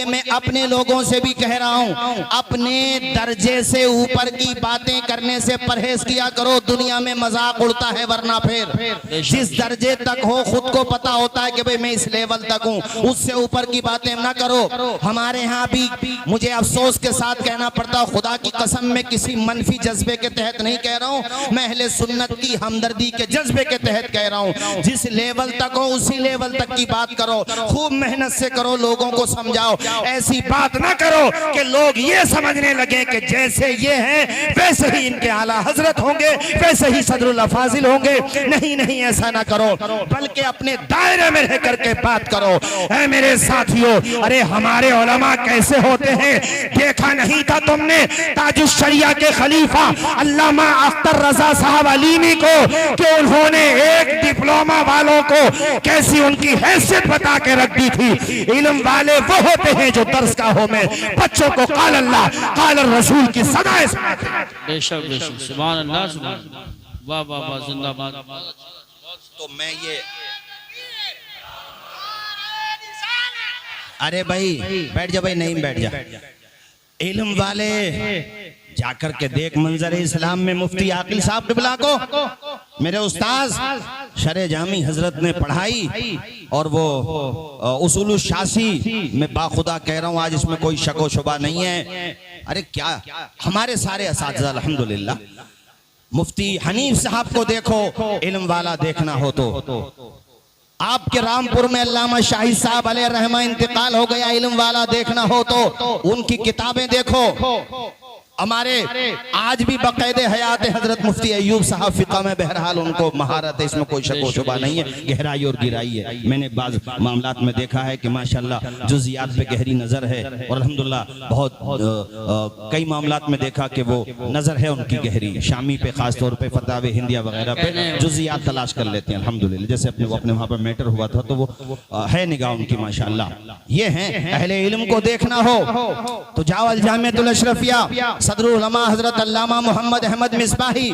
ये मैं अपने लोगों से भी कह रहा हूँ, अपने दर्जे से ऊपर की बातें करने से परहेज किया करो, दुनिया में मजाक उड़ता है। वरना फिर जिस दर्जे तक हो खुद को पता होता है कि भाई मैं इस लेवल तक हूँ, उससे ऊपर की बातें ना करो। हमारे यहाँ भी मुझे अफसोस के साथ कहना पड़ता, खुदा की कसम में किसी मनफी जज्बे के तहत नहीं कह रहा हूँ, मैं अहले सुन्नत की हमदर्दी के जज्बे के तहत कह रहा हूँ। जिस लेवल तक हो उसी लेवल तक की बात करो, खूब मेहनत से करो, लोगों को समझाओ। ऐसी बात ना करो कि लोग ये समझने लगे कि जैसे ये हैं वैसे ही इनके आला हजरत होंगे, वैसे ही सदरुल अफाजिल होंगे। नहीं नहीं, ऐसा ना करो, बल्कि अपने दायरे में रह करके बात करो। ऐ मेरे साथियों, अरे हमारे उलमा कैसे होते हैं देखा नहीं था तुमने? ताजुश शरिया के खलीफा अल्लामा अख्तर रजा साहब अलीमी को कि उन्होंने एक डिप्लोमा वालों को कैसी उनकी हैसियत बता के रख दी थी। इल्म वाले वो होते हैं जो दरसगाहों में बच्चों को काल अल्लाह काल रसूल की सदाएं सुनाते हैं। बेशक बेशक, सुभान अल्लाह, सुभान अल्लाह, वाह वाह वाह, जिंदाबाद। तो मैं ये, अरे भाई बैठ जा, भाई नहीं बैठ जा। इल्म वाले जाकर के देख मंजर इस्लाम में मुफ्ती आकिल साहब क़िबला को मेरे उस्ताद शरे जामी हजरत ने पढ़ाई, और वो उसूल शासी में बाखुदा कह रहा हूँ, आज इसमें कोई शक व शुबा नहीं है। अरे क्या हमारे सारे असातिज़ा अल्हम्दुलिल्लाह। मुफ्ती हनीफ साहब को देखो, इल्म वाला देखना हो तो आपके रामपुर में अल्लामा शाहिद साहब अलैहि रहमा इंतकाल हो गया, इल्म वाला देखना हो तो उनकी किताबें देखो। हमारे आज भी बाकायदे हयात हजरत मुफ्ती अय्यूब साहब फिक़ा में बहरहाल उनको महारत है, इसमें कोई शक व शुबा नहीं है, गहराई और गिराई है। मैंने बाज़ मामलात में देखा है कि माशाल्लाह जुज़ियात पे गहरी नज़र है, और अल्हम्दुलिल्लाह बहुत कई मामलात में देखा कि वो नज़र है उनकी गहरी। शामी पे ख़ास तौर पे फतावे हिंदिया वगैरह पे जुज़ियात तलाश कर लेते हैं अल्हम्दुलिल्लाह। जैसे अपने वहाँ पर मैटर हुआ था तो वो है निगाह उनकी माशाल्लाह। ये हैं अहले इल्म को देखना हो तो जाओ अल जामिअतुल अशरफिया, सदरुल उलमा हजरत अल्लामा मोहम्मद अहमद मिसबाही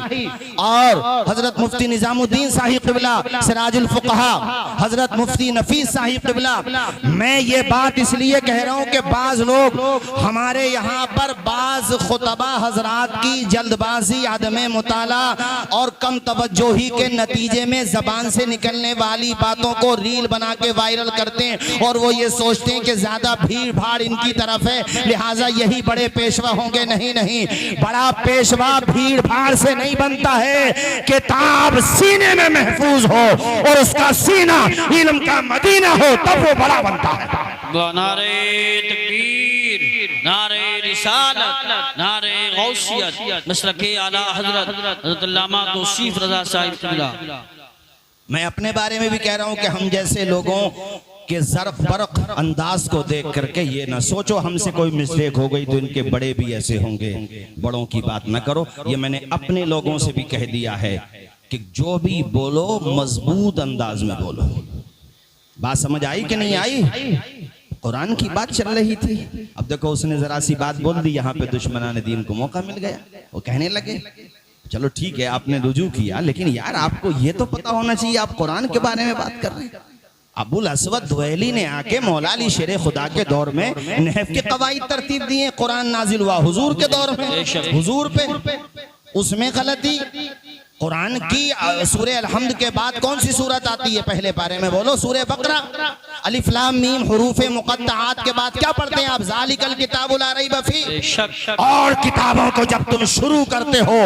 और हजरत मुफ्ती निजामुद्दीन साहिब क़िबला, सिराजुल फुक़हा हजरत मुफ्ती नफीस साहिब क़िबला। मैं ये बात इसलिए कह रहा हूँ कि बाज लोग हमारे यहाँ पर बाज खुतबा हजरात की जल्दबाजी, आदमे मुताला और कम तवज्जोही के नतीजे में जबान से निकलने वाली बातों को रील बना के वायरल करते हैं, और वो ये सोचते हैं कि ज्यादा भीड़ भाड़ इनकी तरफ है लिहाजा यही बड़े पेशवा होंगे। नहीं नहीं, बड़ा पेशवा भीड़ भाड़ से नहीं बनता है, किताब सीने में महफूज हो और उसका सीना इल्म का मदीना हो तब वो बड़ा बनता है। नारे तकबीर, नारे रिसालत, नारे गौसियत, मसलके आला हजरत हजरत अल्लामा तौसीफ रजा साहिब क़िबला। मैं अपने बारे में भी कह रहा हूँ कि हम जैसे लोगों के ज़र्फ बरक अंदाज को देख करके ये ना सोचो हमसे कोई मिस्टेक हो गई तो इनके बड़े भी ऐसे होंगे। बड़ों की बात ना करो। ये मैंने अपने लोगों से भी कह दिया है कि जो भी बोलो मजबूत अंदाज में बोलो। बात समझ आई कि नहीं आई? कुरान की बात चल रही थी, अब देखो उसने जरा सी बात बोल दी, यहाँ पे दुश्मनाने दीन को मौका मिल गया, वो कहने लगे चलो ठीक है आपने रुजू किया, लेकिन यार आपको ये तो पता होना चाहिए आप कुरान के बारे में बात कर रहे हैं। अबुल असवद दुवैली ने आके मौला अली शेर खुदा के दौर में नहफ के कवायद तरतीब दिए, कुरान नाजिल हुआ हुजूर के दौर में, हुजूर पे उसमें गलती। कुरान की सूरह अलहम्द के बाद कौन सी सूरत आती है पहले पारे में? बोलो सूरह बकरा। अलिफ लाम मीम हुरूफ मुक़त्तआत के बाद क्या पढ़ते हैं आप? ज़ालिकल किताबु ला रैब फीह। और किताबों को जब तुम शुरू करते हो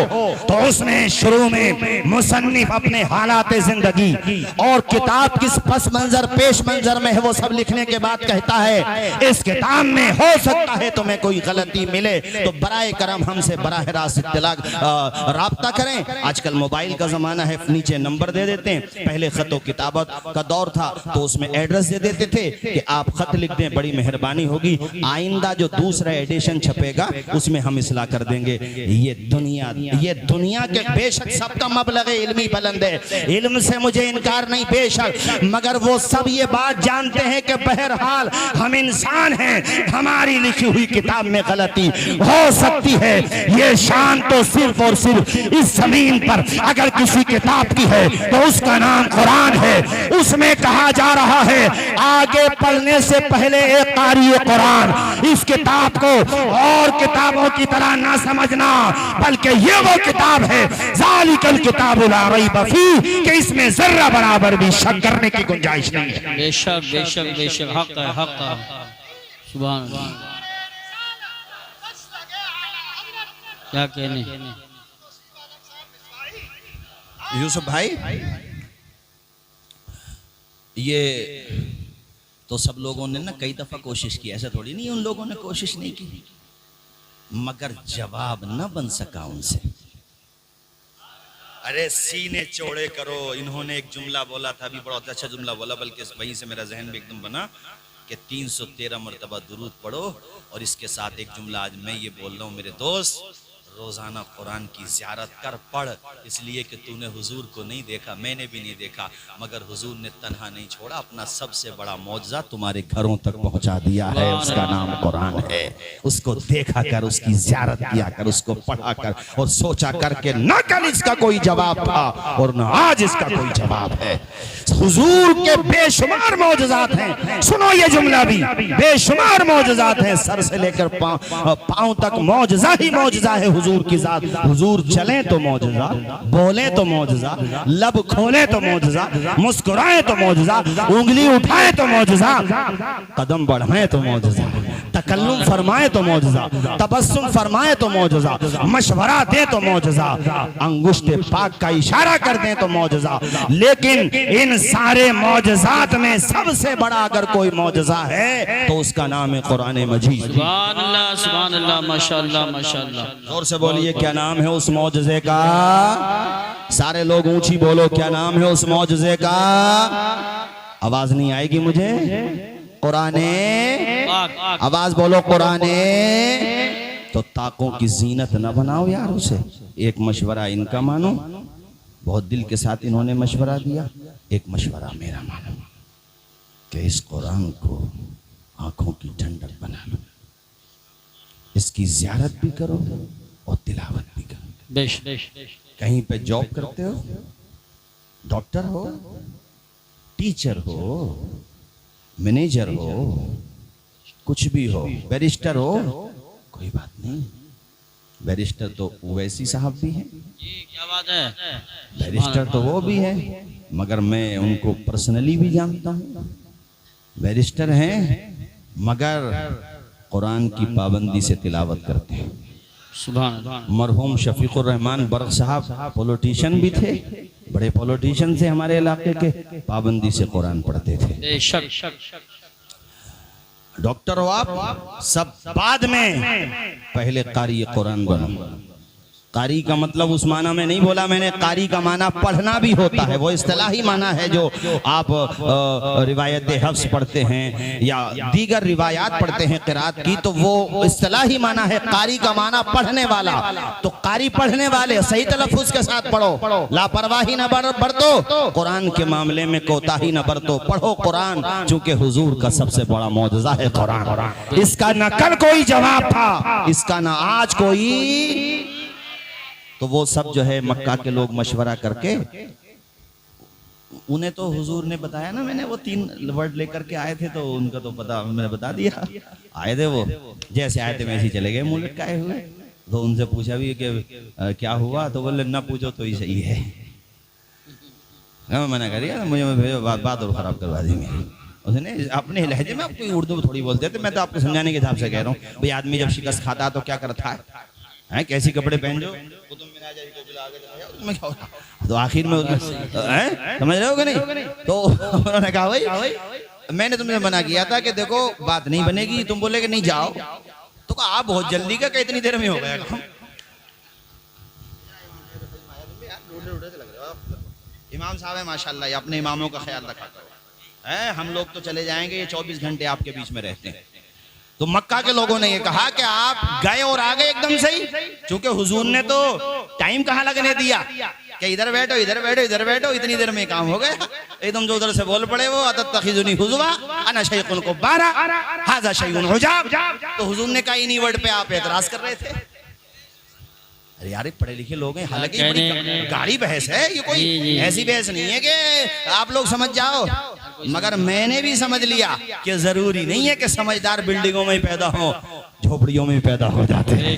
तो उसमें शुरू में मुसन्निफ अपने हालात जिंदगी और किताब किस पस मंजर पेश मंजर में है वो सब लिखने के बाद कहता है इस किताब में हो सकता है तुम्हें कोई गलती मिले तो बराए करम हमसे बराह रास्त इत्तला राब्ता करें। आजकल मोबाइल का जमाना है, नीचे नंबर दे देते हैं। पहले खतो किताबत का दौर था तो उसमें एड्रेस दे देते थे कि आप खत लिख दें, बड़ी मेहरबानी होगी, आइंदा जो दूसरा एडिशन छपेगा उसमें हम इसलाह कर देंगे। ये दुनिया के बेशक सबका मबलग इल्मी बुलंद है, इल्म से मुझे इनकार नहीं बेशक, मगर वो सब ये बात जानते हैं कि बहरहाल हम इंसान हैं, हमारी लिखी हुई किताब में गलती हो सकती है। ये शान तो सिर्फ और सिर्फ इस जमीन पर अगर किसी किताब की है तो उसका नाम कुरान है। उसमें कहा जा रहा है आगे पढ़ने से पहले एक कारी कुरान, इस किताब को और किताबों की तरह ना समझना, बल्कि ये वो किताब है ज़ालिकल किताबु ला रैब फीह कि इसमें जर्रा बराबर भी शक करने की गुंजाइश नहीं है। बेशक बेशक बेशक हक है, हक है। सुभान अल्लाह। क्या कहने यूसुफ भाई, ये तो सब लोगों ने ना कई दफा कोशिश की, ऐसा थोड़ी नहीं उन लोगों ने कोशिश नहीं की, मगर जवाब न बन सका उनसे। अरे सीने चौड़े करो, इन्होंने एक जुमला बोला था, अभी बड़ा अच्छा जुमला बोला, बल्कि वहीं से मेरा जहन भी एकदम बना कि 313 मरतबा दुरूद पढ़ो, और इसके साथ एक जुमला आज मैं ये बोल रहा हूँ मेरे दोस्त, रोजाना कुरान की ज़ियारत कर, पढ़, इसलिए कि तूने हुजूर को नहीं देखा, मैंने भी नहीं देखा, मगर हुजूर ने तन्हा नहीं छोड़ा, अपना सबसे बड़ा मौजज़ा तुम्हारे घरों तक पहुंचा दिया है, उसका नाम कुरान है। उसको देखा कर, उसकी ज़ियारत किया कर, उसको पढ़ा कर और सोचा कर के न कल इसका कोई जवाब था और न आज इसका कोई जवाब है। हुजूर के बेशुमार मौजज़ात हैं, सुनो ये जुमला भी, बेशुमार मौजज़ात हैं, सर से लेकर पांव तक मौजज़ा ही मौजज़ा है हुजूर की जात। हुजूर चले तो मौजज़ा, बोले तो मौजज़ा, लब खोले तो मौजज़ा, मुस्कुराए तो मौजज़ा, उंगली उठाए तो मौजज़ा, कदम बढ़ाए तो मौजज़ा, तकल्लुम फरमाए तो मौजज़ा, तबस्सुम फरमाए तो मौजज़ा, मशवरा दे तो मौजज़ा, अंगुष्ठे पाक का इशारा कर दे तो मौजज़ा। लेकिन इन सारे मौजज़ात में सबसे बड़ा अगर कोई मौजज़ा है तो उसका नाम है कुरान मजीद। सुभान अल्लाह, माशाअल्लाह माशाअल्लाह। जोर से बोलिए, क्या नाम है उस मौजज़े का? सारे लोग ऊंची बोलो, क्या नाम है उस मौजज़े का? आवाज नहीं आएगी मुझे। कुराने, आवाज बोलो कुराने। तो ताकों की जीनत न बनाओ यार उसे। एक मशवरा इनका मानो, बहुत दिल के साथ इन्होंने मशवरा दिया, एक मशवरा मेरा मानो कि इस कुरान को आंखों की ठंडक बना लो, इसकी ज़ियारत भी करो और तिलावत भी करो। बेश कहीं पे जॉब करते हो, डॉक्टर हो, टीचर हो, मैनेजर हो, कुछ भी हो, बैरिस्टर हो, कोई बात नहीं, बैरिस्टर तो वैसी साहब भी हैं, क्या बात है, बैरिस्टर तो वो भी है, मगर मैं उनको पर्सनली भी जानता हूँ। बैरिस्टर हैं मगर कुरान की पाबंदी से तिलावत करते हैं। सुभान अल्लाह। मरहूम शफीकुर रहमान बर्क साहब पॉलिटिशियन भी थे, बड़े पॉलिटिशियन थे हमारे इलाके के, पाबंदी से कुरान पढ़ते थे। बेशक। डॉक्टर हो आप, सब बाद में, पहले कारी कुरान बनो। कारी का मतलब उस माना में नहीं बोला मैंने, कारी का माना पढ़ना भी होता है, वो इस्तिलाही माना है जो आप रिवायत हफ्स पढ़ते हैं या दीगर रिवायात पढ़ते हैं क़िरात की, तो वो इस्तिलाही माना है। कारी का माना पढ़ने वाला, तो कारी पढ़ने वाले, सही तलफ़्फ़ुज़ के साथ पढ़ो, लापरवाही न बरतो, कुरान के मामले में कोताही न बरतो, पढ़ो कुरान, चूंकि हुजूर का सबसे बड़ा मौजज़ा है कुरान। इसका न कल कोई जवाब था, इसका न आज कोई। तो वो सब जो है मक्का के लोग मशवरा करके, उन्हें तो हुजूर ने बताया ना, मैंने वो 3 वर्ड लेकर के आए थे, तो उनका तो पता मैंने बता दिया। आए थे वो, जैसे आए थे वैसे ही चले गए मुंह लटकाए हुए। तो उनसे पूछा भी कि क्या हुआ, तो बोले ना पूछो तो ही सही है। मैं मना करिए, मुझे बात और खराब करवा दी मेरी। उसने अपने लहजे में, आपको उर्दू में थोड़ी बोलते थे, मैं तो आपको समझाने के हिसाब से कह रहा हूँ। भाई आदमी जब शिकस्त खाता है तो क्या करता है, कैसी कपड़े पहन जो, तो आखिर में समझ रहे हो कि नहीं। तो उन्होंने कहा भाई मैंने तुमसे मना किया था कि देखो बात नहीं बनेगी, तुम बोले कि नहीं जाओ, तो कहा आप बहुत जल्दी का, इतनी देर में हो गया। इमाम साहब है माशाल्लाह, ये अपने इमामों का ख्याल रखा है। हम लोग तो चले जाएंगे, ये 24 घंटे आपके बीच में रहते हैं। तो मक्का के लोगों ने ये कहा कि आप गए और आ गए एकदम सही, क्योंकि हुजूर ने तो टाइम कहाँ लगने दिया कि इधर बैठो इधर बैठो इधर बैठो, इतनी देर में काम हो गया। एकदम जो उधर से बोल पड़े वो अतत्तखिज़ुनी हुज़वा अना शैख़ुन कुब्बारा हाज़ा शैउन उजाब। तो हुजूर ने कहा इन्हीं वर्ड पे आप एतराज कर रहे थे। अरे यार पढ़े लिखे लोग हैं, हालांकि ये बड़ी गाड़ी बहस है, ये कोई ऐसी बहस नहीं है कि आप लोग समझ जाओ, मगर मैंने भी समझ लिया कि जरूरी नहीं है कि समझदार बिल्डिंगों में ही पैदा हो, झोपड़ियों में ही पैदा हो जाते हैं,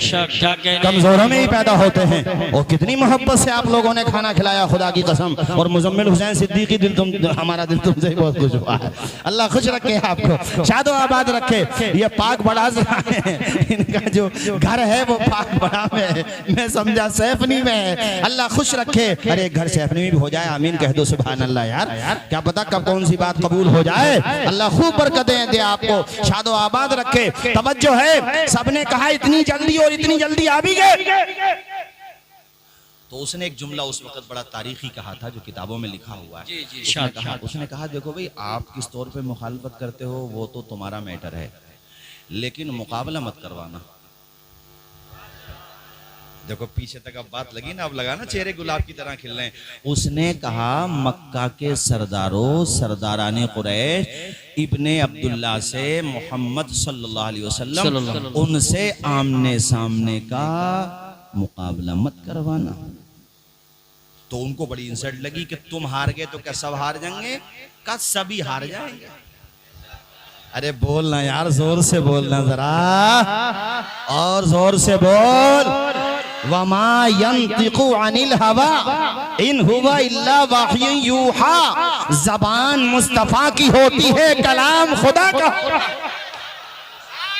कमजोरों में ही पैदा होते हैं। और कितनी मोहब्बत से आप लोगों ने खाना खिलाया, खुदा की कसम। और मुजम्मिल हुसैन सिद्दीकी दिल हमारा दिल तुमसे ही बहुत खुश हुआ है। अल्लाह खुश रखे आपको, शादो आबाद रखे। ये पाक बड़ा इनका जो घर है वो पाक बड़ा में है, मैं समझा सैफनी में है। अल्लाह खुश रखे। अरे घर सैफनी में भी हो जाए, आमीन कह दो सुभान अल्लाह। यार क्या पता कब कौन सी बात कबूल हो जाए। अल्लाह खूब बरकतें दे आपको, शादो आबाद रखे। तवज्जो है, सबने कहा इतनी जल्दी, और इतनी जल्दी आ भी गए। तो उसने एक जुमला उस वक्त बड़ा तारीखी कहा था, जो किताबों में लिखा हुआ है। उसने कहा देखो भाई, आप किस तौर पे मुखालफत करते हो वो तो तुम्हारा मैटर है, लेकिन मुकाबला मत करवाना। देखो पीछे तक अब बात लगी ना, अब लगा ना चेहरे गुलाब की तरह खिल रहे हैं। उसने कहा मक्का के सरदारों, सरदाराने कुरैश, इब्ने अब्दुल्ला से मोहम्मद सल्लल्लाहु अलैहि वसल्लम, उनसे आमने सामने का मुकाबला मत करवाना। तो उनको बड़ी इंसल्ट लगी कि तुम हार गए तो क्या सब हार जाएंगे? क्या सभी हार जाएंगे? अरे बोलना यार, जोर से बोलना जरा, और जोर से बोल। वमा यंतिकु अनिल हवा इन हुवा इल्ला वहयुन यूहा। जबान मुस्तफा की होती है, कलाम खुदा का।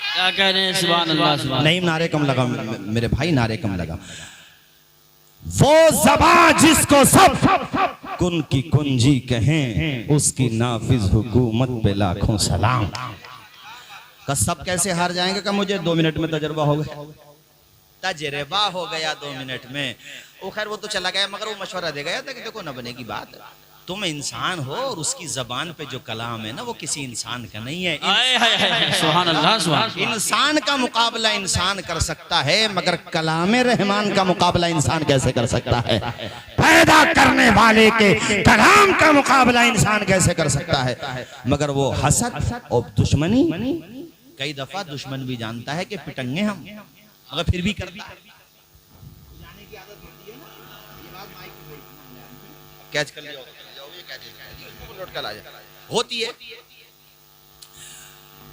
क्या कह रहे हैं? सुभान अल्लाह, सुभान। नहीं नारे कम लगा मेरे भाई, नारे कम लगा। वो ज़बान जिसको सब कुन की कुंजी कहें, उसकी नाफिज हुकूमत पे लाखों सलाम। का सब कैसे हार जाएंगे? का मुझे 2 मिनट में तजर्बा हो गया, तजर्बा हो गया 2 मिनट में। वो खैर वो तो चला गया, मगर वो मशवरा दे गया था कि देखो न बनेगी बात, तुम इंसान हो और उसकी जबान पे जो कलाम है ना वो किसी इंसान का नहीं है। सुभान अल्लाह, सुभान। इंसान का मुकाबला इंसान कर सकता है, मगर कलाम रहमान का मुकाबला इंसान कैसे कर सकता है? पैदा करने वाले के कलाम का मुकाबला इंसान कैसे कर सकता है? मगर वो हसद और दुश्मनी, कई दफा दुश्मन भी जानता है कि पिटंगे हम, मगर फिर भी करता है। कैच कर लिया होती है।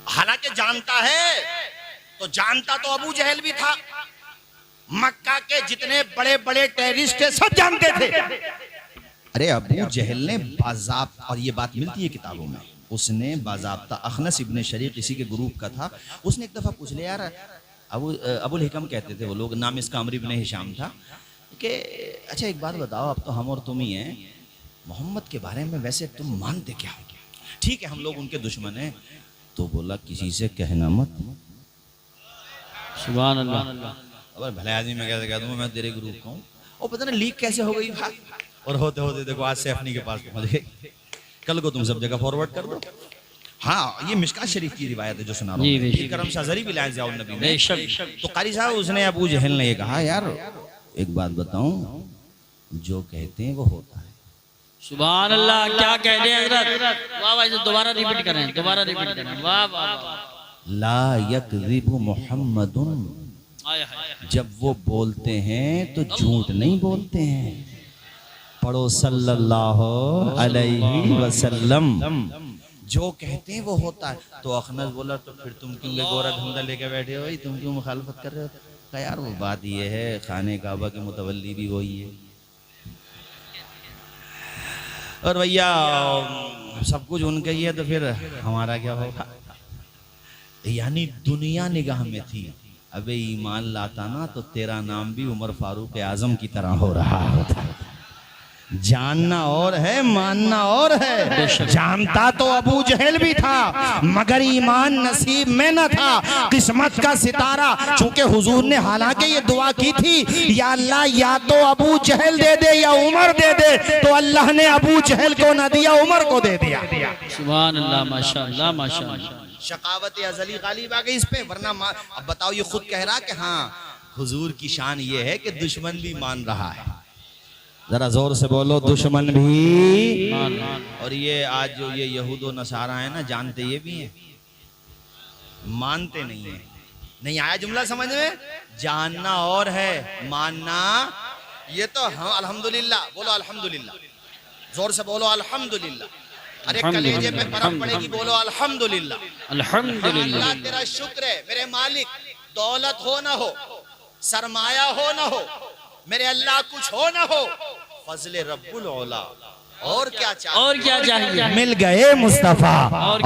हालांकि जानता है, तो जानता तो अबू जहल भी था, मक्का के जितने बड़े बड़े टेररिस्ट थे सब जानते थे। अरे अबू जहल ने बाज़ाब्ता, और ये बात मिलती है किताबों में, उसने बाज़ाब्ता, अखनस इब्ने शरीक इसी के ग्रुप का था, उसने एक दफा पूछ लिया, यार अबुल हिकम कहते थे वो लोग, नाम इसका अमर इब्ने हिशाम था, कि अच्छा एक बात बताओ, अब तो हम और तुम ही हैं, मोहम्मद के बारे में वैसे तुम मानते क्या हो? ठीक है हम लोग उनके दुश्मन हैं। तो बोला किसी से कहना मत। सुभान अल्लाह। अगर भले आदमी में कैसे कह दूं मैं तेरे ग्रुप का हूँ, और पता नहीं लीक कैसे हो गई बात, और होते होते देखो आज सैफनी के पास पहुंच गई। कल को तुम सब जगह फॉरवर्ड कर दो। हाँ ये मिशकात शरीफ की रिवायत है जो सुना रहा हूँ, ये करम शाहजरी भी लाए जाओ नबी में। तो कारी साहब उसने अबू जहल ने ये कहा, यार एक बात बताऊं, जो कहते हैं वो होता है। सुभान अल्लाह। क्या कह रहे हैं हजरत? वाह वाह, दोबारा रिपीट करें, दोबारा रिपीट करें। वाह वाह। ला यकज़िबु मुहम्मदुन, जब वो बोलते हैं तो झूठ नहीं बोलते हैं। पढ़ो सल्लल्लाहु अलैहि वसल्लम, जो कहते हैं वो होता है। तो अखनस बोला, तो फिर तुम क्यों गोरा धंधा लेके बैठे हो, तुम क्यों मुखालफत कर रहे हो? कहा यार वो बात ये है, खाने काबा के मुतवल्ली भी वही है, और भैया सब कुछ उनका ही है, तो फिर हमारा क्या होगा? यानी दुनिया निगाह में थी, अबे ईमान लाता ना तो तेरा नाम भी उमर फारूक आजम की तरह हो रहा होता। जानना और है, मानना और है। जानता तो अबू जहल भी था, मगर ईमान नसीब में न था। किस्मत का सितारा, चूंकि हुजूर ने हालांकि ये दुआ की थी, या अल्लाह या तो अबू जहल दे दे या उमर दे दे, तो अल्लाह ने अबू जहल को न दिया, उमर को दे दिया। सुभान अल्लाह, माशाअल्लाह माशाअल्लाह। शकावत अज़ली गालिब आ गई इस पे, वरना अब बताओ ये खुद कह रहा कि हाँ हुजूर की शान ये है कि दुश्मन भी मान रहा है। जरा जोर से बोलो, दुश्मन भी। और ये आज जो ये यहूद व नसारा है ना, जानते ये भी हैं, मानते नहीं है। नहीं आया जुमला समझ में? जानना और है मानना, ये तो हाँ अल्हम्दुलिल्लाह बोलो, अल्हम्दुलिल्लाह जोर से बोलो अल्हम्दुलिल्लाह। अरे कलेजे पे बर्फ पड़ेगी, बोलो अल्हम्दुलिल्लाह। अल्हम्दुलिल्लाह। अल्लाह तेरा शुक्र है मेरे मालिक, दौलत हो ना हो, सरमाया हो ना हो, मेरे अल्लाह कुछ हो ना हो, फजले रब्बुल औला, और क्या चाहिए? और क्या चाहिए? मिल गए मुस्तफा,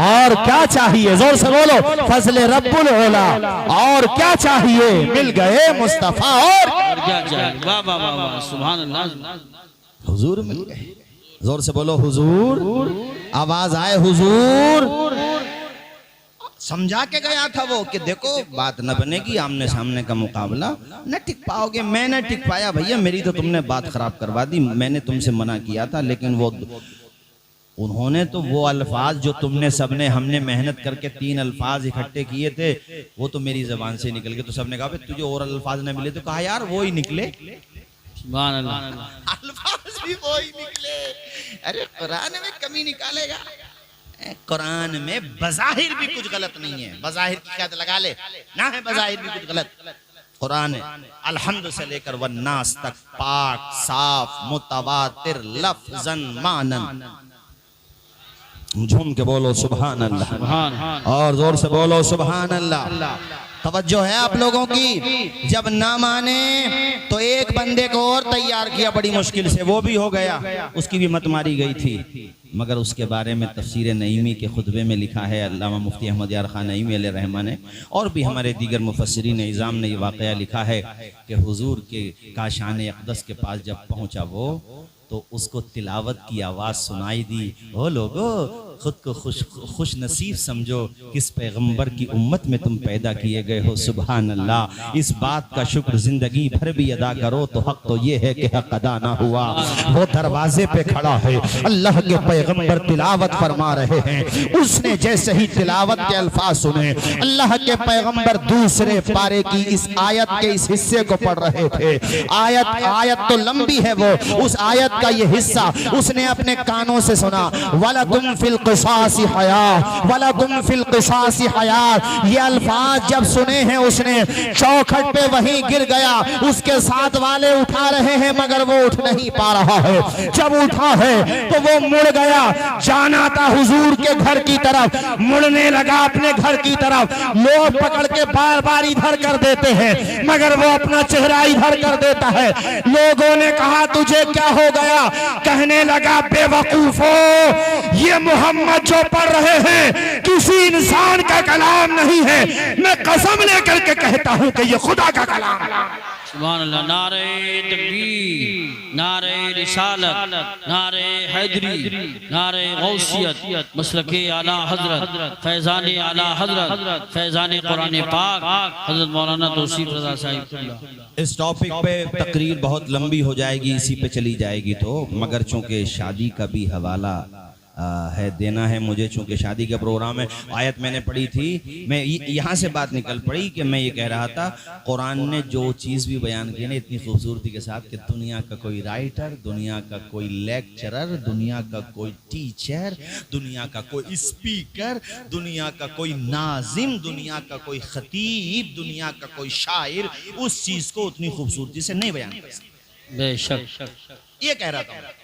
और क्या चाहिए? जोर से बोलो, फजले रब्बुल औला, और क्या चाहिए? मिल गए मुस्तफा, और क्या चाहिए? वाह वाह वाह वाह, सुभान अल्लाह। हुजूर मिल गए। जोर से बोलो हुजूर, आवाज आए हुजूर। समझा के गया था वो कि देखो बात न बनेगी, आमने सामने का मुकाबला न टिक पाओगे। मैं न टिक पाया भैया, मेरी तो तुमने बात खराब करवा दी। मैंने तुमसे मना किया था, लेकिन वो उन्होंने तो वो अल्फाज जो तुमने सबने हमने मेहनत करके 3 अल्फाज इकट्ठे किए थे, वो तो मेरी जबान से निकल गए। तो सबने कहा तुझे और अल्फाज न मिले, तो कहा यार वो ही निकले, सुभान अल्लाह। अल्फाज भी वो ही निकले। अरे कुरान में कमी निकालेगा? कुरान में बज़ाहिर भी कुछ गलत नहीं है। बज़ाहिर की क्या लगा ले ना है, बज़ाहिर भी कुछ गलत। कुरान अलहम्द से लेकर वन्नास तक पाक साफ मुतवातिर लफ्ज़न मानन। झूम के बोलो सुभान अल्लाह, और जोर से बोलो सुभान अल्लाह। तवज्जो है आप लोगों की। जब ना माने तो एक बंदे को और तैयार किया बड़ी मुश्किल से, वो भी हो गया, उसकी भी मत मारी गई थी। मगर उसके बारे में तफसीर नईमी के खुतबे में लिखा है अल्लामा मुफ्ती अहमद यार खान नईमी अलैहि रहमा ने, और भी हमारे दीगर मुफस्सिरीन इज़ाम ने ये वाक़या लिखा है कि हुजूर के काशान अक़दस के पास जब पहुंचा वो, तो उसको तिलावत की आवाज़ सुनाई दी। ओ लोगो, खुद को खुश नसीब समझो, किस पैगंबर की उम्मत में तुम पैदा किए गए हो। सुभान अल्लाह। इस बात का शुक्र जिंदगी भर भी अदा करो तो हक तो ये है कि हक अदा ना हुआ। वो दरवाजे पे खड़ा है, अल्लाह के पैगंबर तिलावत फरमा रहे हैं। उसने जैसे ही तिलावत के अल्फाज सुने, अल्लाह के पैगंबर दूसरे पारे की इस आयत के इस हिस्से को पढ़ रहे थे। आयत तो लंबी है, वो उस आयत का ये हिस्सा उसने अपने कानों से सुना। वलकुम फिल क़िसासी हयात, वलकुम फिल क़िसासी हयात। ये अल्फाज जब सुने हैं उसने चौखट पे वहीं गिर गया। उसके साथ वाले उठा रहे हैं मगर वो उठ नहीं पा रहा है। जब उठा है तो वो मुड़ गया, जाना था हुजूर के घर की तरफ, मुड़ने लगा अपने घर की तरफ। लोग पकड़ के बार बार इधर कर देते हैं मगर वो अपना चेहरा इधर कर देता है। लोगों ने कहा तुझे क्या हो गया? कहने लगा बेवकूफो, ये मोहम्मद जो पढ़ रहे हैं किसी इंसान का कलाम नहीं है। मैं कसम लेकर के कहता हूं कि ये खुदा का कलाम है। सुभान अल्लाह। नारे तकबीर, नारे रिसालत, नारे हैदरी, नारे गौसियत, मसलके आला हजरत, फैजान आला हजरत, फैजान कुरान पाक हजरत मौलाना तौसीफ रज़ा साहिब। इस टॉपिक पे तकरीर बहुत लंबी हो जाएगी, इसी पे चली जाएगी तो, मगर चूंकि शादी का भी हवाला है देना है मुझे, चूंकि शादी का प्रोग्राम है। आयत मैंने पढ़ी थी, मैं यहाँ से बात निकल पड़ी कि मैं ये कह रहा था कुरान ने जो चीज़ भी बयान की ना इतनी खूबसूरती के साथ कि दुनिया का कोई राइटर, दुनिया का कोई लेक्चरर, दुनिया का कोई टीचर, दुनिया का कोई स्पीकर, दुनिया का कोई नाजिम, दुनिया का कोई खतीब, दुनिया का कोई शायर उस चीज़ को उतनी खूबसूरती से नहीं बयान कर सकता। बेशक ये कह रहा था।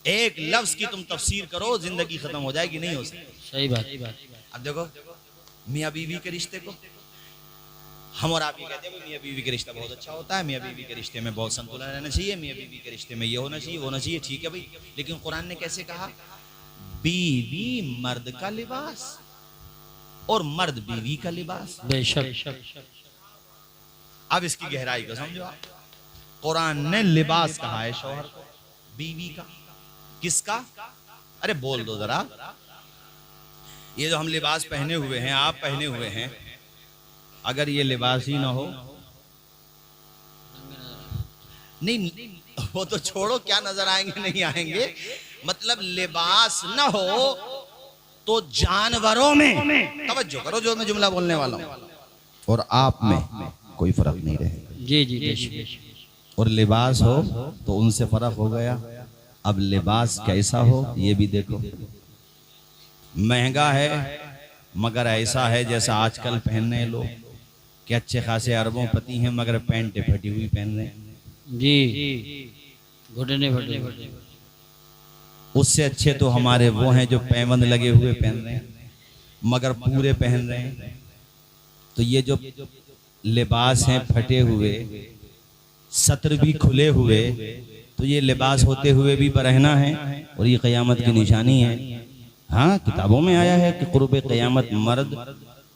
एक लफ्ज की तुम तफसीर करो जिंदगी खत्म हो जाएगी, नहीं हो सकती। सही बात। अब देखो मियाँ बीवी के रिश्ते को हम और आप ये कहते हैं मियाँ बीवी के रिश्ता बहुत अच्छा होता है, मियाँ बीवी के रिश्ते में बहुत संतुलन रहना चाहिए, मियाँ बीवी के रिश्ते में ये होना चाहिए, वो होना चाहिए। ठीक है भाई, लेकिन कुरान ने कैसे कहा? बीवी मर्द का लिबास और मर्द बीवी का लिबास। बेशक। अब इसकी गहराई को समझो आप। कुरान ने लिबास कहा है शौहर को, बीवी का। किसका? अरे बोल दो जरा। ये जो हम लिबास पहने हुए हैं, आप पहने हुए हैं, अगर ये लिबास ही ना हो, नहीं वो तो छोड़ो, क्या नजर आएंगे नहीं आएंगे, मतलब लिबास ना हो तो जानवरों में, तवज्जो करो जो मैं जुमला बोलने वाला हूं, और आप में कोई फर्क नहीं रहेगा। जी। और लिबास हो तो उनसे फर्क हो गया। अब लिबास कैसा हो ये भी देखो। महंगा है मगर ऐसा है जैसा आजकल पहनने लोग, कि अच्छे खासे अरबों पति हैं मगर पैंट फटी हुई पहन रहे हैं। जी, घुटने फटे। उससे अच्छे तो हमारे वो हैं जो पैबंद लगे हुए पहन रहे हैं मगर पूरे पहन रहे हैं। तो ये जो लिबास हैं फटे हुए, सत्र भी खुले हुए, तो ये लिबास होते हुए भी बरहना है और ये क़यामत की निशानी है। हाँ, किताबों में आया है कि क़ुर्ब क़यामत मर्द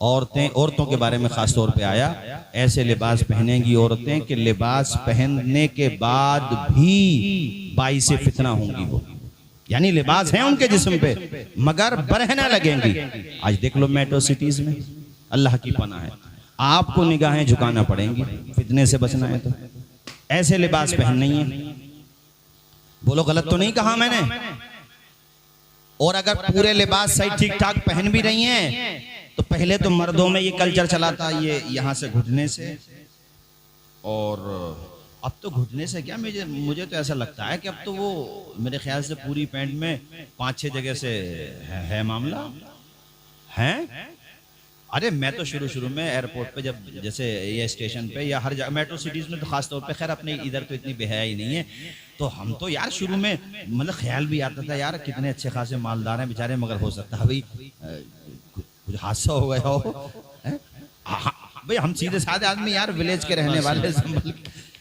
औरतों के बारे में ख़ास तौर पे आया, ऐसे लिबास पहनेंगी औरतें कि लिबास पहनने के बाद भी बाइसे फितना होंगी वो, यानी लिबास है उनके जिस्म पे मगर बरहना लगेंगी। आज देख लो मेट्रो सिटीज में, अल्लाह की पनाह है, आपको निगाहें झुकाना पड़ेंगी, फितने से बचना है तो ऐसे लिबास पहनने है। बोलो गलत तो नहीं कहा मैंने? और अगर पूरे लिबास सही ठीक ठाक पहन भी रही हैं तो पहले तो मर्दों में ये कल्चर चला था, ये यहाँ से घुटने से, और अब तो घुटने से क्या, मुझे तो ऐसा लगता है कि अब तो वो मेरे ख्याल से पूरी पैंट में 5-6 जगह से है मामला है। अरे मैं तो शुरू में एयरपोर्ट पे जब जैसे ये स्टेशन पे या हर जगह मेट्रो सिटीज में तो खास तौर पे, खैर अपने इधर तो इतनी बेहयाई नहीं है, तो हम तो यार शुरू में मतलब ख्याल भी आता था यार कितने अच्छे खासे मालदार हैं बेचारे, मगर हो सकता है भाई कुछ हादसा हो गया हो। भाई हम सीधे साधे आदमी यार, विलेज के रहने वाले,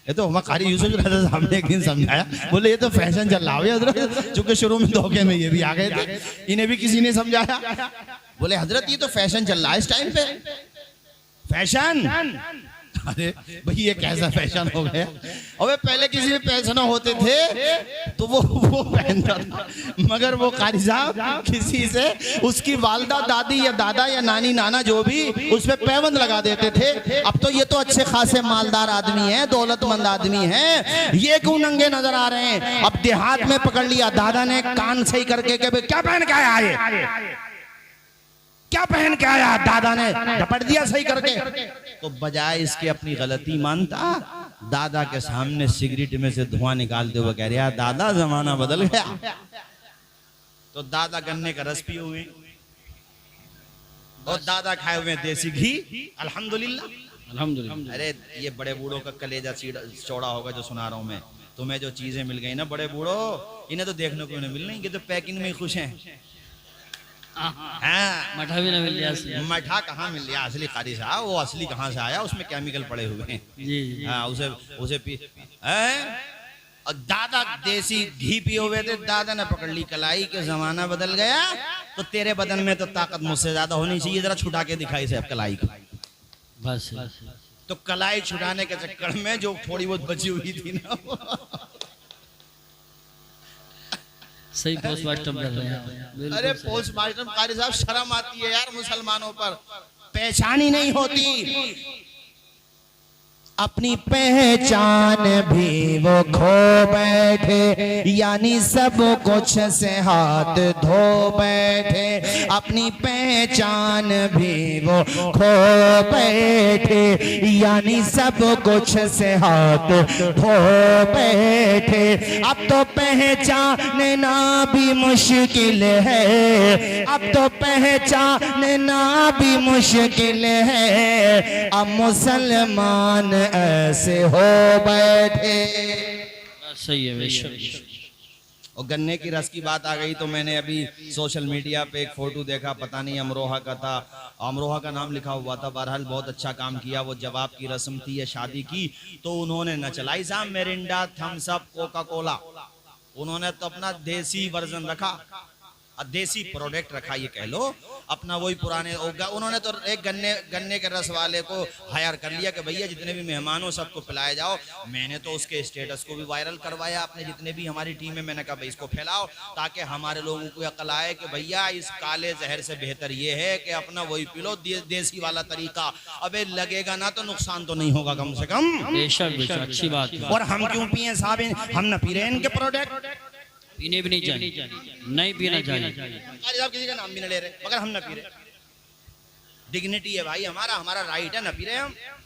ये तो हमारे कारी यूसुफ रज़ा साहब ने एक दिन समझाया, बोले ये तो फैशन चल रहा है हजरत, चूंकि शुरू में धोखे में ये भी आ गए थे, इन्हें भी किसी ने समझाया, बोले हजरत ये तो फैशन चल रहा है इस टाइम पे, फैशन। अरे भाई ये कैसा फैशन हो गया? अबे पहले किसी में पैसे ना होते थे तो वो पहनता था, मगर वो कारी साहब किसी से उसकी वालदा दादी या दादा या नानी नाना जो भी उसमें पैबंद लगा देते थे। अब तो ये तो अच्छे खासे मालदार आदमी है, दौलतमंद आदमी है, ये क्यों नंगे नजर आ रहे हैं? अब देहात में पकड़ लिया, दादा ने कान सही करके क्या पहन के आया है, क्या पहन के आया, दादा ने झपट दिया सही करके। तो बजाय इसके अपनी गलती मानता, दादा के सामने सिगरेट में से धुआं निकालते हुए कह रहा दादा जमाना बदल गया। तो दादा गन्ने का रस पिए हुए और दादा खाए हुए देसी घी, अल्हम्दुलिल्लाह। अरे ये बड़े बूढ़ों का कलेजा चौड़ा होगा जो सुना रहा हूं मैं तुम्हें, जो चीजें मिल गई ना बड़े बूढ़ों, इन्हें तो देखने को नहीं मिल रही, तो पैकिंग में खुश हैं। हाँ, मठा भी ना मिल गया, मठा कहाँ मिल गया असली कारी साहब, वो असली कहाँ से आया, उसमें केमिकल पड़े हुए हैं। जी, हाँ, उसे पी दादा देसी घी पिए हुए थे, दादा ने पकड़ ली कलाई के जमाना बदल गया, तो तेरे बदन में तो ताकत मुझसे ज्यादा होनी चाहिए, जरा छुटा के दिखाई से अब कलाई को। बस तो कलाई छुटाने के चक्कर में जो थोड़ी बहुत बची हुई थी ना सही पोस्टमार्टम कर रहे हैं। अरे पोस्टमार्टम कारी साहब शर्म आती है यार मुसलमानों पर, पहचान ही नहीं होती, अपनी पहचान भी वो खो बैठे, यानी सब कुछ से हाथ धो बैठे, अपनी पहचान भी वो खो बैठे, यानी सब कुछ से हाथ धो बैठे। अब तो पहचानना भी मुश्किल है, अब तो पहचानना भी मुश्किल है, अब मुसलमान ऐसे हो बैठे। सही है बेशक। और गन्ने की रस की बात आ गई तो मैंने अभी सोशल मीडिया पे एक फोटो देखा, पता नहीं अमरोहा का था, अमरोहा का नाम लिखा हुआ था, बहरहाल बहुत अच्छा काम किया। वो जवाब की रस्म थी या शादी की, तो उन्होंने न चलाई साहब Mirinda, Thums Up, Coca Cola, उन्होंने तो अपना देसी वर्जन रखा, देसी प्रोडक्ट रखा, ये कह लो अपना वही पुराने। उन्होंने तो एक गन्ने के रस वाले को हायर कर लिया कि भैया जितने भी मेहमान हो सबको पिलाया जाओ। मैंने तो उसके स्टेटस को भी वायरल करवाया अपने जितने भी हमारी टीम है, मैंने कहा भाई इसको फैलाओ ताकि हमारे लोगों को अकल आए कि भैया इस काले जहर से बेहतर ये है कि अपना वही पी लो, देसी वाला तरीका। अबे लगेगा ना तो नुकसान तो नहीं होगा कम से कम। बेशक बेशक, अच्छी बात है। और हम क्यों पिए साहब, हम न पी रहे इनके प्रोडक्ट, पीने भी नहीं चाहिए, नहीं पीना चाहिए। किसी का नाम भी नहीं ले रहे मगर हम न पी रहे, डिग्निटी है भाई हमारा, हमारा राइट है, न पी रहे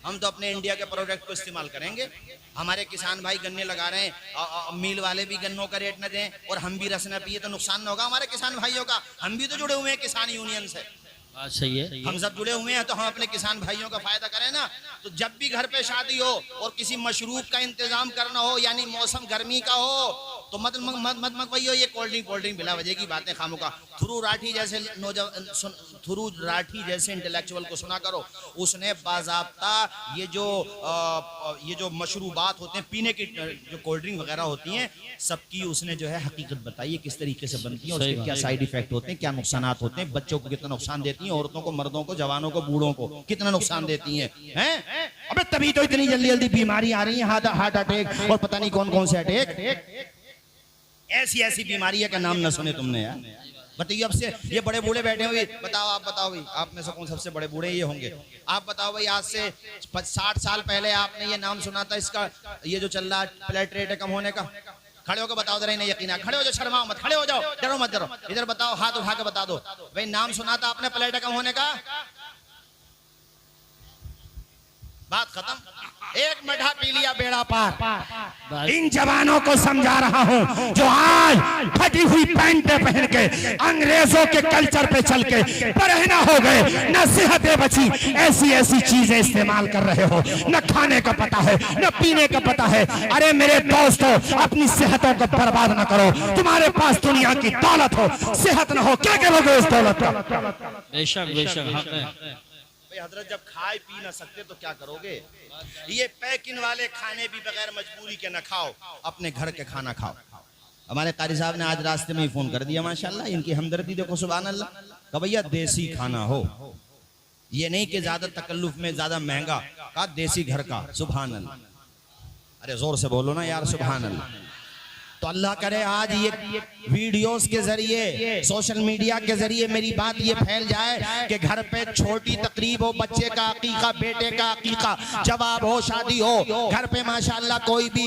हम तो अपने इंडिया के प्रोडक्ट को इस्तेमाल करेंगे। हमारे किसान भाई गन्ने लगा रहे हैं, मिल वाले भी गन्नों का रेट न दें और हम भी रस न पिए तो नुकसान न होगा हमारे किसान भाइयों का। हम भी तो जुड़े हुए हैं किसान यूनियन से, बात सही है। हम सब जुड़े हुए हैं तो हम अपने किसान भाइयों का फायदा करें ना। तो जब भी घर पे शादी हो और किसी मशरूब का इंतजाम करना हो, यानी मौसम गर्मी का हो, तो मत भैया ये कोल्ड ड्रिंक बिला वजह की बातें खामों का। थ्रू राठी जैसे इंटेलेक्चुअल को सुना करो, उसने बाज़ाब्ता ये जो मशरूबात होते हैं पीने की, जो कोल्ड ड्रिंक वगैरह होती हैं, सबकी उसने जो है हकीकत बताई है, किस तरीके से बनती है, उसके क्या साइड इफेक्ट होते हैं, क्या नुकसानात होते हैं, बच्चों को कितना नुकसान देती हैं, औरतों को, मर्दों को, जवानों को, बूढ़ों को कितना नुकसान देती हैं। अबे तभी तो इतनी जल्दी जल्दी बीमारी आ रही है, हार्ट अटैक और पता नहीं कौन कौन से अटैक। ऐसी बीमारी है का नाम न सुने तुमने यार। बताइए, अब से ये बड़े बूढ़े बैठे हुए, बताओ भाई, आप में से कौन सबसे बड़े बूढ़े ये होंगे? आप बताओ भाई, आज से 60 साल पहले आपने ये नाम सुना था इसका, ये जो चल रहा है प्लेट रेट कम होने का? खड़े होकर बताओ जरा, नहीं यकीन, खड़े हो जाओ, शर्माओ मत, खड़े हो जाओ, डरो मत, डरो, इधर बताओ, हाथ उठा के बता दो भाई, नाम सुना था आपने प्लेट कम होने का? बात खत्म। एक मठा पी लिया, बेड़ा पार। इन जवानों को समझा रहा हूं जो आज फटी हुई पैंट पहन के अंग्रेजों के कल्चर पे चल के बरहना हो गए, न सेहतें बची, ऐसी चीजें इस्तेमाल कर रहे हो, न खाने का पता है, न पीने का पता है। अरे मेरे दोस्तों, अपनी सेहतों को बर्बाद न करो। तुम्हारे पास दुनिया की दौलत हो, सेहत न हो, क्या करोगे उस दौलत का? बेशक बेशक हक है। हजरत जब खाए पी ना सकते तो क्या करोगे? ये पैकिंग वाले खाने भी बगैर मजबूरी के न खाओ, अपने घर के खाना खाओ। हमारे कारी साहब ने आज रास्ते में ही फोन कर दिया, माशाल्लाह, इनकी हमदर्दी देखो, सुभान अल्लाह। कहा भैया देसी खाना हो, ये नहीं कि ज्यादा तकल्लुफ में ज्यादा महंगा, कहा देसी घर का। सुभान अल्लाह। अरे जोर से बोलो ना यार, सुभान अल्लाह। तो अल्लाह करे आज ये वीडियोस के जरिए, सोशल मीडिया के जरिए मेरी बात ये फैल जाए कि घर पे छोटी तकरीब हो, बच्चे का अकीका, बेटे का अकीका, जवाब हो, शादी हो, घर पे माशाल्लाह कोई भी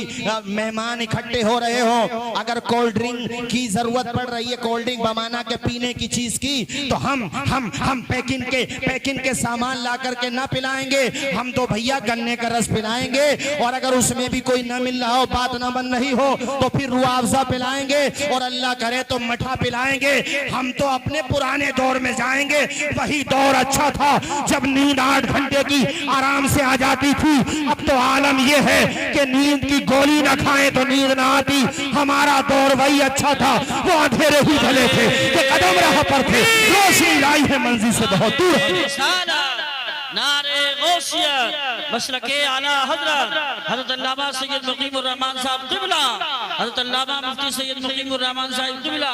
मेहमान इकट्ठे हो रहे हो, अगर कोल्ड ड्रिंक की जरूरत पड़ रही है, कोल्ड ड्रिंक बमाना के पीने की चीज की, तो हम पैकिंग के सामान ला करके ना पिलाएंगे, हम तो भैया गन्ने का रस पिलाएंगे। और अगर उसमें भी कोई ना मिल रहा हो, बात ना बन रही हो, तो फिर रुआवजा पिलाएंगे और अल्लाह करे तो मठा पिलाएंगे। हम तो अपने पुराने दौर में जाएंगे, वही दौर अच्छा था जब नींद 8 घंटे की आराम से आ जाती थी। अब तो आलम यह है कि नींद की गोली ना खाएं तो नींद ना आती। हमारा दौर वही अच्छा था, वो अंधेरे ही भले थे कि कदम राह पर थे, रोशनी लाई है मंजिल से बहुत दूर। नारे गौसियत मसलके आला हज़रत अल्लामा सैयद मुकीमुर रहमान साहब क़िबला, हज़रत अल्लामा मुफ्ती सैयद मुकीमुर रहमान साहब क़िबला,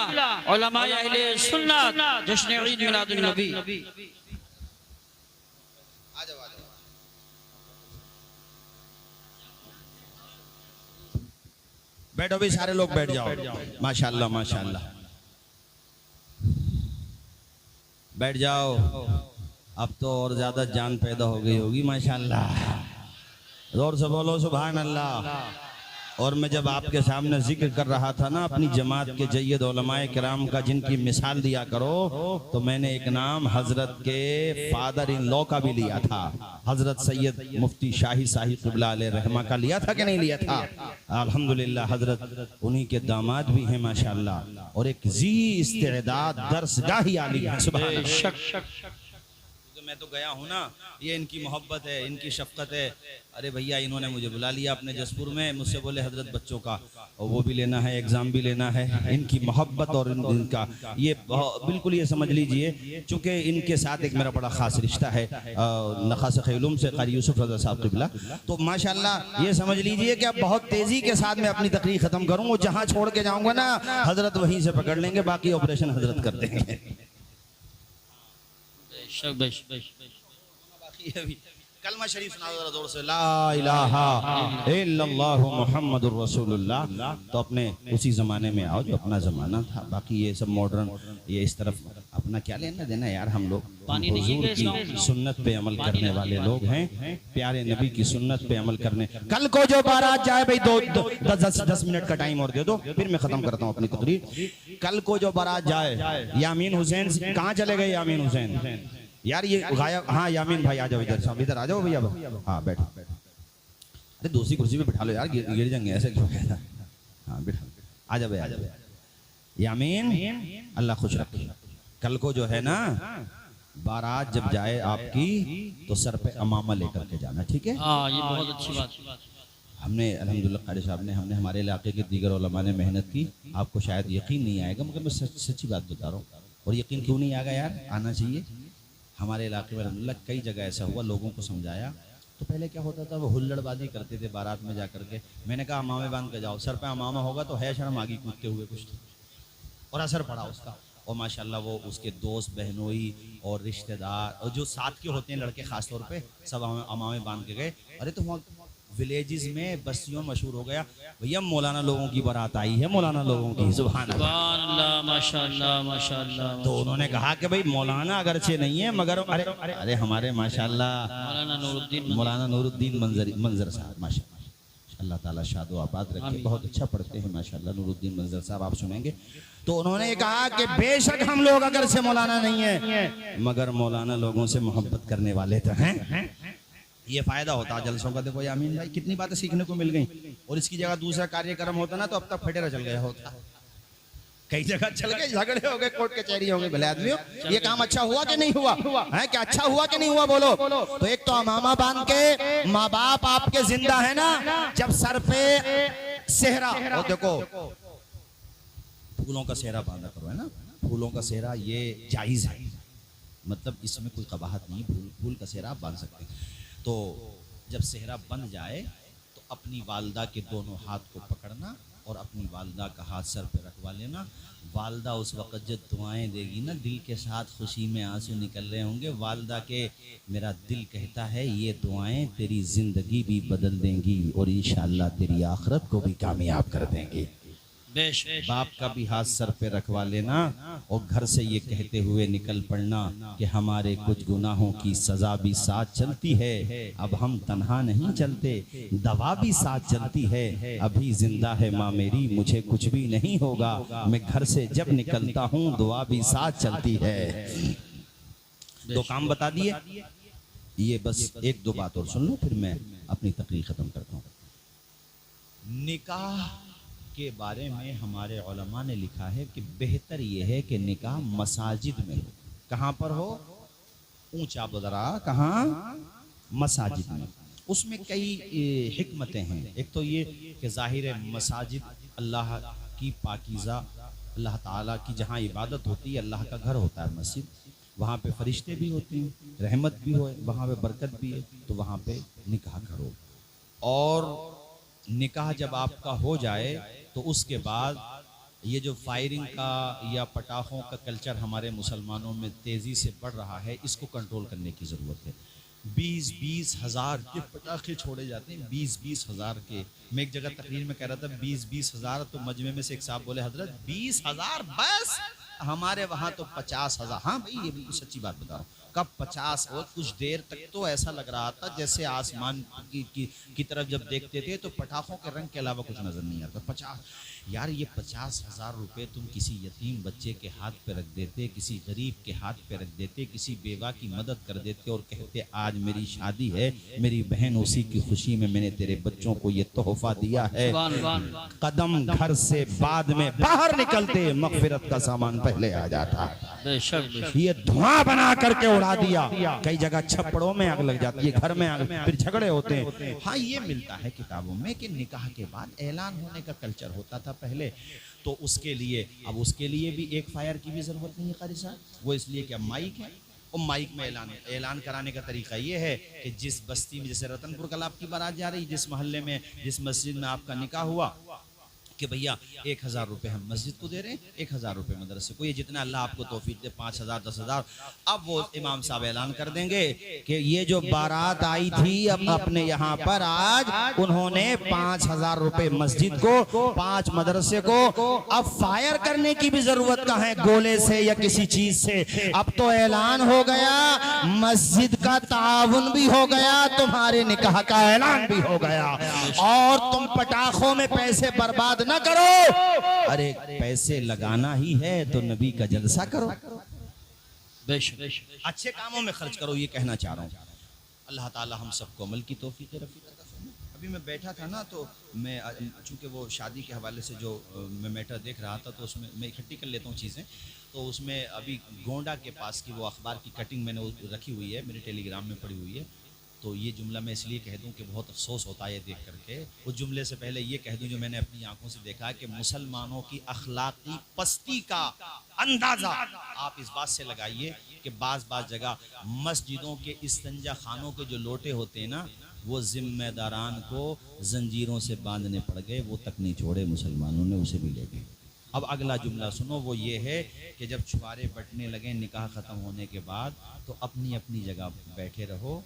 उलमाए अहले सुन्नत, जश्न ईद मिलादुन नबी। बैठो भी सारे लोग बैठ जाओ, माशाल्लाह माशाल्लाह, बैठ जाओ। अब तो और ज्यादा जान पैदा हो गई होगी माशाल्लाह, जोर से बोलो सुभान अल्लाह। और मैं जब आपके सामने जिक्र कर रहा था ना अपनी जमात के जय्यद उलमाए किराम का, जिनकी मिसाल दिया करो, तो मैंने एक नाम हजरत के फादर इन लॉ का भी लिया था, हजरत सैयद मुफ्ती शाही साहिब क़िबला अलैहि रहमा का लिया था कि नहीं लिया था? अल्हम्दुलिल्लाह हजरत उन्हीं के दामाद भी हैं माशाल्लाह, और एक जी इस्तेदाद दर्सगाही आलिम है, सुभान अल्लाह। मैं तो गया हूँ ना, ये इनकी मोहब्बत है, इनकी शफकत है। अरे भैया इन्होंने मुझे बुला लिया अपने जसपुर में, मुझसे बोले हजरत बच्चों का और वो भी लेना है, एग्जाम भी लेना है। इनकी मोहब्बत और इनका ये बिल्कुल ये समझ लीजिए, चूंकि इनके साथ एक मेरा बड़ा खास रिश्ता है नखास खैलुम से कारी यूसुफ रज़ा साहब क़िबला, तो माशाल्लाह ये समझ लीजिए कि अब बहुत तेजी के साथ मैं अपनी तकरीर खत्म करूँ, वो जहाँ छोड़ के जाऊँगा ना हजरत वहीं से पकड़ लेंगे, बाकी ऑपरेशन हजरत कर देंगे। कलमा शरीफ सुनाओ जोर से, ला इलाहा इल्लल्लाहु मुहम्मदुर रसूलुल्लाह। तो अपने उसी जमाने में आओ जो अपना जमाना था, बाकी ये सब मॉडर्न, ये इस तरफ अपना क्या लेना देना यार। हम लोग हुजूर की सुन्नत पे अमल करने वाले लोग हैं, प्यारे नबी की सुन्नत पे अमल करने। कल को जो बारात जाए भाई 10 मिनट का टाइम और दे दो, फिर मैं खत्म करता हूँ अपनी तकरीर। कल को जो बारात जाए, यामीन हुसैन कहाँ चले गए? यामीन हुसैन यार ये गायब। हाँ यामीन भाई आ जाओ इधर, सब इधर आ जाओ भैया। हाँ बैठो, अरे दूसरी कुर्सी पे बिठा लो यार, गिर जाएंगे ऐसे क्यों कहता। हाँ बिठा, आ जाओ यामीन, अल्लाह खुश रखे। कल को जो है ना बारात जब जाए आपकी तो सर पे अमामा लेकर के जाना, ठीक है। हाँ ये बहुत अच्छी बात। हमने अल्हम्दुलिल्लाह कारी साहब ने हमने हमारे इलाके के दीगर उलमा ने मेहनत की। आपको शायद यकीन नहीं आएगा मगर मैं सच्ची बात बता रहा हूँ। और यकीन क्यों नहीं आएगा यार, आना चाहिए। हमारे इलाके में अल्हम्दुलिल्लाह कई जगह ऐसा हुआ, लोगों को समझाया। तो पहले क्या होता था, वो हुल्लड़बाजी करते थे बारात में जा करके। मैंने कहा अमामे बांध के जाओ, सर पे अमामा होगा तो है शर्म आगे कूदते हुए कुछ तो। और असर पड़ा उसका। और माशाल्लाह वो उसके दोस्त बहनोई और रिश्तेदार और जो साथ के होते हैं लड़के खास तौर पे सब अमामे बांध के गए। अरे तो वहाँ विलेजेस में बस्तियों में मशहूर हो गया, भैया मौलाना लोगों की बारात आई है, मौलाना लोगों की। सुभान अल्लाह माशाल्लाह माशाल्लाह। तो उन्होंने कहा कि भाई मौलाना अगरचे नहीं है मगर अरे हमारे माशाल्लाह मौलाना नूरुद्दीन मंजर साहब माशाल्लाह, अल्लाह ताला शादो आबाद रखे, बहुत अच्छा पढ़ते हैं माशाल्लाह नूरुद्दीन मंजर साहब, आप सुनेंगे। तो उन्होंने कहा कि बेशक हम लोग अगर से मौलाना नहीं है मगर मौलाना लोगों से मोहब्बत करने वाले तो हैं। ये फायदा होता है जलसों का। देखो यामीन भाई कितनी बातें सीखने को मिल गई। और इसकी जगह दूसरा कार्यक्रम होता ना तो अब तक फटेरा चल गया होता। कई जगह चल गए, झगड़े हो गए, कोर्ट कचहरी हो गई। भले आदमियों ये काम अच्छा हुआ कि नहीं हुआ है, क्या अच्छा हुआ कि नहीं हुआ बोलो। तो एक तो अमामा बांध के, माँ बाप आपके जिंदा है ना, जब सर पे सेहरा, और देखो फूलों का सेहरा बांधा करो, है ना। फूलों का सेहरा ये जायज है, मतलब इसमें कोई कबाहत नहीं। फूल का सेहरा आप बांध सकते हैं। तो जब सेहरा बन जाए तो अपनी वालदा के दोनों हाथ को पकड़ना और अपनी वालदा का हाथ सर पे रखवा लेना। वालदा उस वक़्त जब दुआएं देगी ना, दिल के साथ खुशी में आंसू निकल रहे होंगे। वालदा के मेरा दिल कहता है ये दुआएं तेरी ज़िंदगी भी बदल देंगी और इंशाअल्लाह तेरी आखिरत को भी कामयाब कर देंगी। बाप का भी हाथ सर पे रखवा लेना और घर से ये कहते हुए निकल पड़ना कि हमारे कुछ गुनाहों की सजा भी साथ चलती है, अब हम तन्हा नहीं चलते, दवा भी साथ चलती है, अभी जिंदा है माँ मेरी, मुझे कुछ भी नहीं होगा, मैं घर से जब निकलता हूँ दुआ भी साथ चलती है। दो काम बता दिए, ये बस एक दो बात और सुन लो फिर मैं अपनी तकरीर खत्म करता हूँ। निकाह के बारे में हमारे उलमा ने लिखा है कि बेहतर ये है कि निकाह मसाजिद में हो। कहाँ पर हो? ऊंचा बदरा, कहाँ? मसाजिद में। उसमें कई हिकमतें हैं। एक तो ये कि ज़ाहिर मसाजिद अल्लाह की पाकीज़ा, अल्लाह ताला की जहाँ इबादत होती है, अल्लाह का घर होता है मस्जिद, वहाँ पे फरिश्ते भी होते हैं, रहमत भी हो, वहाँ पे बरकत भी है, तो वहाँ पे निकाह करो। और निकाह जब आपका हो जाए तो उसके बाद ये जो फायरिंग का या पटाखों का कल्चर हमारे मुसलमानों में तेज़ी से बढ़ रहा है, इसको कंट्रोल करने की ज़रूरत है। 20-20 हज़ार के पटाखे छोड़े जाते हैं, 20-20 हज़ार के। मैं एक जगह तकरीर में कह रहा था 20-20 हज़ार, तो मजमे में से एक साहब बोले हजरत 20 हज़ार बस, हमारे वहाँ तो 50 हज़ार। हाँ भाई ये बिल्कुल सच्ची बात बता रहा हूँ। कब 50 और कुछ देर तक तो ऐसा लग रहा था जैसे आसमान की तरफ जब देखते थे तो पटाखों के रंग के अलावा कुछ नजर नहीं आता। 50 यार, ये 50,000 रुपये तुम किसी यतीम बच्चे के हाथ पे रख देते, किसी गरीब के हाथ पे रख देते, किसी बेवा की मदद कर देते और कहते आज मेरी शादी है, मेरी बहन, उसी की खुशी में मैंने तेरे बच्चों को ये तोहफा दिया है। कदम घर से बाद में बाहर निकलते मगफिरत का सामान पहले आ जाता। ये धुआं बना करके उड़ा दिया। कई जगह छप्पड़ों में आग लग जाती है, घर में आग, फिर झगड़े होते हैं। हाँ ये मिलता है किताबों में कि निकाह के बाद ऐलान होने का कल्चर होता था पहले, तो उसके लिए अब उसके लिए भी एक फायर की भी जरूरत नहीं है कारी साहब। वो इसलिए कि माइक है और माइक में ऐलान कराने का तरीका ये है कि जिस बस्ती में, जैसे रतनपुर कल आपकी बारात जा रही, जिस मोहल्ले में, जिस मस्जिद में आपका निकाह हुआ, कि भैया 1000 रुपये हम मस्जिद को दे रहे हैं, 1000 रुपये मदरसे को, ये जितना अल्लाह आपको तौफीक दे, 5000 10,000। अब वो इमाम साहब ऐलान कर देंगे कि ये जो बारात आई थी अब अपने यहाँ पर, आज उन्होंने 5000 रुपये मस्जिद को, 5 मदरसे को। अब फायर करने की भी जरूरत कहाँ है, गोले से या किसी चीज से। अब तो ऐलान हो गया, मस्जिद का ताउन भी हो गया, तुम्हारे निकाह का ऐलान भी हो गया। और तुम पटाखों में पैसे बर्बाद ना करो, अरे पैसे लगाना ही है तो नबी का जलसा करो, अच्छे कामों में खर्च करो, ये कहना चाह रहा हूँ। अल्लाह ताला हम सबको अमल की तौफीक रफ़ीक अता फरमाए। अभी मैं बैठा था ना तो मैं चूँकि वो शादी के हवाले से जो मैं मैटर देख रहा था तो उसमें मैं इकट्ठी कर लेता हूँ चीज़ें। तो उसमें अभी गोंडा के पास की वो अखबार की कटिंग मैंने रखी हुई है, मेरे टेलीग्राम में पड़ी हुई है। तो ये जुमला मैं इसलिए कह दूं कि बहुत अफसोस होता है ये देख करके। उस जुमले से पहले ये कह दूं जो मैंने अपनी आंखों से देखा है कि मुसलमानों की अखलाकी पस्ती का अंदाज़ा आप इस बात से लगाइए कि बाज़ जगह मस्जिदों के इस्तंजा खानों के जो लोटे होते हैं ना, वो जिम्मेदारान को जंजीरों से बांधने पड़ गए, वो तक नहीं छोड़े मुसलमानों ने, उसे भी ले गए। अब अगला जुमला सुनो, वो ये है कि जब छुआरे बटने लगे निकाह ख़त्म होने के बाद, तो अपनी अपनी जगह बैठे रहो।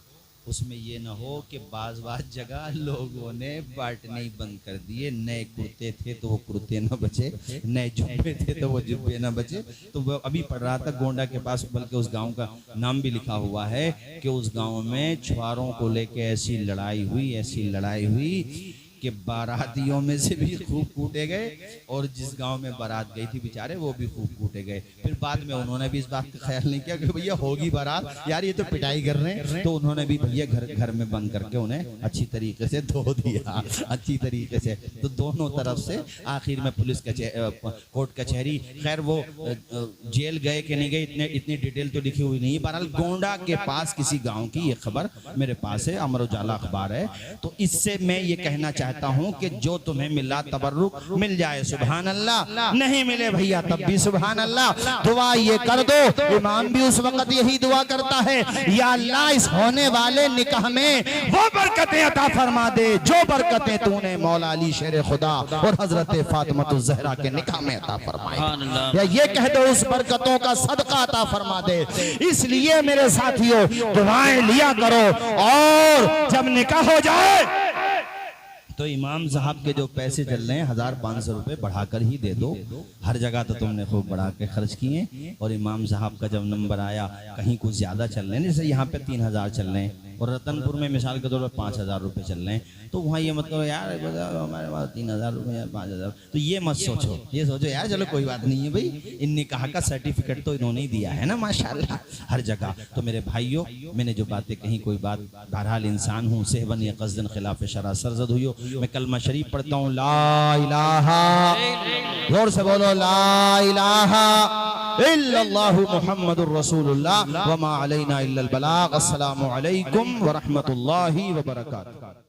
उसमें ये ना हो कि बाज़ जगह लोगों ने बांटने ही बंद कर दिए। नए कुर्ते थे तो वो कुर्ते ना बचे, नए जुब्बे थे तो वो जुब्बे ना बचे। तो वो अभी पढ़ रहा था गोंडा के पास, बल्कि उस गांव का नाम भी लिखा हुआ है कि उस गांव में छुआरों को लेके ऐसी लड़ाई हुई कि बारातियों में से भी खूब कूटे गए, और जिस गांव में बारात गई थी बेचारे वो भी खूब कूटे गए। फिर बाद में उन्होंने भी इस बात का ख्याल नहीं किया कि भैया होगी बारात, यार ये तो पिटाई कर रहे हैं, तो उन्होंने भी भैया घर में बंद करके उन्हें अच्छी तरीके से धो दिया, अच्छी तरीके से। तो दोनों तरफ से आखिर में पुलिस कोर्ट कचहरी, खैर वो जेल गए कि नहीं गए इतनी डिटेल तो लिखी हुई नहीं है। बहरहाल गोंडा के पास किसी गाँव की ये खबर मेरे पास है, अमर उजाला अखबार है। तो इससे मैं ये कहना चाहता हूं कि जो तुम्हें मिला तबर्रुक मिल जाए सुभान अल्लाह, नहीं मिले भैया तब भी सुभान अल्लाह। दुआ ये कर दो, इमाम भी उस वक्त यही दुआ करता है, या अल्लाह इस होने वाले निकाह में वो बरकतें अता फरमा दे जो बरकतें तूने मौला अली शेर खुदा और हजरत फातिमा ज़हरा के निकाह में अता फरमाई, या ये कह दो उस बरकतों का सदका अता फरमा दे। इसलिए मेरे साथियों दुआएं लिया करो, और जब निकाह हो जाए तो इमाम साहब के जो पैसे चल रहे हैं 1500 रुपए बढ़ाकर ही दे दो। हर जगह तो तुमने खूब बढ़ा के खर्च किए, और इमाम साहब का जब नंबर आया कहीं कुछ ज्यादा चल रहे हैं, जैसे यहाँ पे 3000 चल रहे हैं और रतनपुर में मिसाल के तौर पर 5000 रुपए चल रहे हैं, तो वहाँ ये मत करो यार हमारे पास 3000 रुपये या 5000, तो ये मत सोचो, ये सोचो यार चलो कोई बात नहीं है भाई, इन निकाह का सर्टिफिकेट तो इन्होंने ही दिया है ना माशाल्लाह हर जगह। तो मेरे भाइयों, मैंने जो बातें कहीं कोई बात, बहरहाल इंसान हूँ, सेहबन या कस्दन खिलाफ शरा सरजद हुई हो। मैं कलमा शरीफ पढ़ता हूँ, ला इलाहा, जोर से बोलो ला इलाहा इल्लल्लाहु मुहम्मदुर रसूलुल्लाह व मा अलैना इल्लल बलाग। अस्सलामु अलैकुम व रहमतुल्लाहि व बरकातुहू।